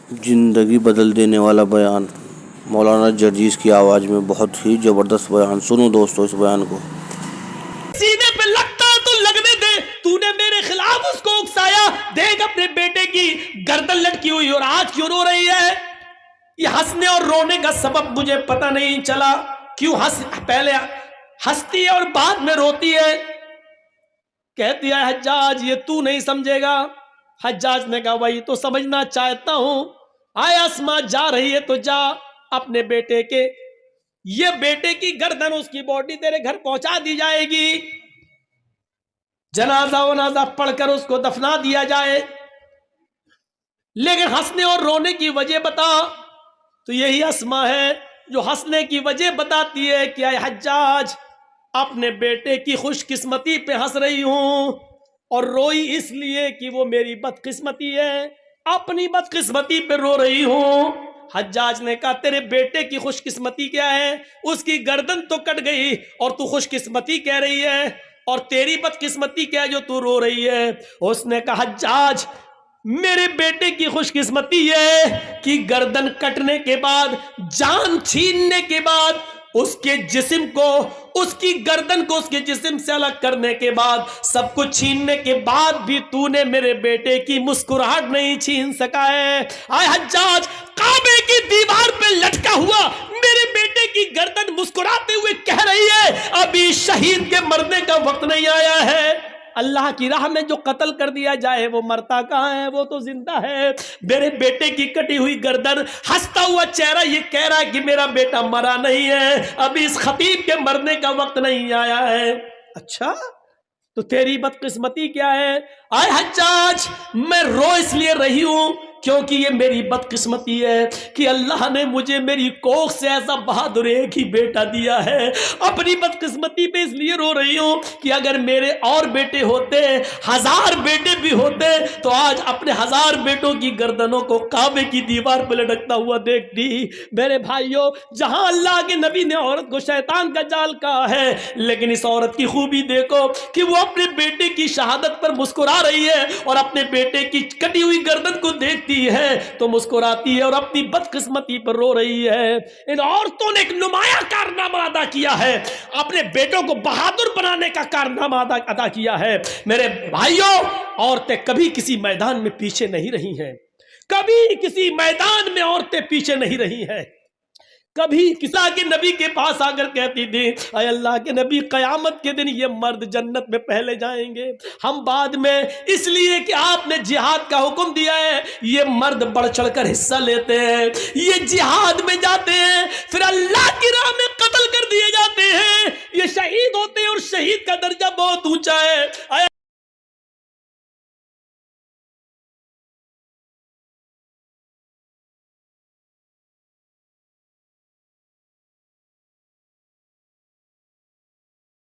زندگی بدل دینے والا بیان، مولانا جرجیس کی آواز میں بہت ہی زبردست بیان. سنو دوستو اس بیان کو. سینے پہ لگتا ہے تو لگنے دے، تو نے میرے خلاف اس کو اکسایا. دیکھ اپنے بیٹے کی گردن لٹکی ہوئی اور آج کیوں رو رہی ہے. یہ ہنسنے اور رونے کا سبب مجھے پتہ نہیں چلا. کیوں پہلے ہنستی ہے اور بعد میں روتی ہے. کہتی ہے حجاج یہ تو نہیں سمجھے گا. حجاج نے کہا وہی تو سمجھنا چاہتا ہوں. آیا اسما جا رہی ہے تو جا اپنے بیٹے کے، یہ بیٹے کی گردن اس کی باڈی تیرے گھر پہنچا دی جائے گی، جنازہ ونازہ پڑھ کر اس کو دفنا دیا جائے. لیکن ہنسنے اور رونے کی وجہ بتا. تو یہی اسما ہے جو ہنسنے کی وجہ بتاتی ہے کہ اے حجاج اپنے بیٹے کی خوش قسمتی پہ ہنس رہی ہوں، اور روئی اس لیے کہ وہ میری بدقسمتی ہے، اپنی بدقسمتی پہ رو رہی ہوں. حجاج نے کہا تیرے بیٹے کی خوش قسمتی کیا ہے؟ اس کی گردن تو کٹ گئی اور تو خوش قسمتی کہہ رہی ہے، اور تیری بدقسمتی کیا ہے جو تو رو رہی ہے؟ اس نے کہا حجاج میرے بیٹے کی خوش قسمتی ہے کہ گردن کٹنے کے بعد، جان چھیننے کے بعد، اس کے جسم کو، اس کی گردن کو اس کے جسم سے الگ کرنے کے بعد، سب کچھ چھیننے کے بعد بھی تو نے میرے بیٹے کی مسکراہٹ نہیں چھین سکا ہے. آئے حجاج کعبے کی دیوار پہ لٹکا ہوا میرے بیٹے کی گردن مسکراتے ہوئے کہہ رہی ہے ابھی شہید کے مرنے کا وقت نہیں آیا ہے. اللہ کی راہ میں جو قتل کر دیا جائے وہ مرتا کہاں ہے، وہ تو زندہ ہے. میرے بیٹے کی کٹی ہوئی گردن، ہنستا ہوا چہرہ یہ کہہ رہا ہے کہ میرا بیٹا مرا نہیں ہے، ابھی اس خطیب کے مرنے کا وقت نہیں آیا ہے. اچھا تو تیری بدقسمتی کیا ہے؟ آئے حجاج میں رو اس لیے رہی ہوں کیونکہ یہ میری بدقسمتی ہے کہ اللہ نے مجھے میری کوکھ سے ایسا بہادر ایک ہی بیٹا دیا ہے. اپنی بدقسمتی پہ اس لیے رو رہی ہوں کہ اگر میرے اور بیٹے ہوتے، 1000 بیٹے بھی ہوتے، تو آج اپنے 1000 بیٹوں کی گردنوں کو کعبے کی دیوار پہ لٹکتا ہوا دیکھتی. میرے بھائیوں جہاں اللہ کے نبی نے عورت کو شیطان کا جال کہا ہے، لیکن اس عورت کی خوبی دیکھو کہ وہ اپنے بیٹے کی شہادت پر مسکرا رہی ہے اور اپنے بیٹے کی کٹی ہوئی گردن کو دیکھتی ہے تو مسکراتی ہے اور اپنی بدقسمتی پر رو رہی ہے. ان عورتوں نے ایک نمایاں کارنامہ ادا کیا ہے، اپنے بیٹوں کو بہادر بنانے کا کارنامہ ادا کیا ہے. میرے بھائیوں عورتیں کبھی کسی میدان میں پیچھے نہیں رہی ہیں، کبھی کسی میدان میں عورتیں پیچھے نہیں رہی ہیں. کبھی کسا کے نبی کے پاس آ کر کہتی تھی اے اللہ کے نبی قیامت کے دن یہ مرد جنت میں پہلے جائیں گے، ہم بعد میں، اس لیے کہ آپ نے جہاد کا حکم دیا ہے. یہ مرد بڑھ چڑھ کر حصہ لیتے ہیں، یہ جہاد میں جاتے ہیں، پھر اللہ کی راہ میں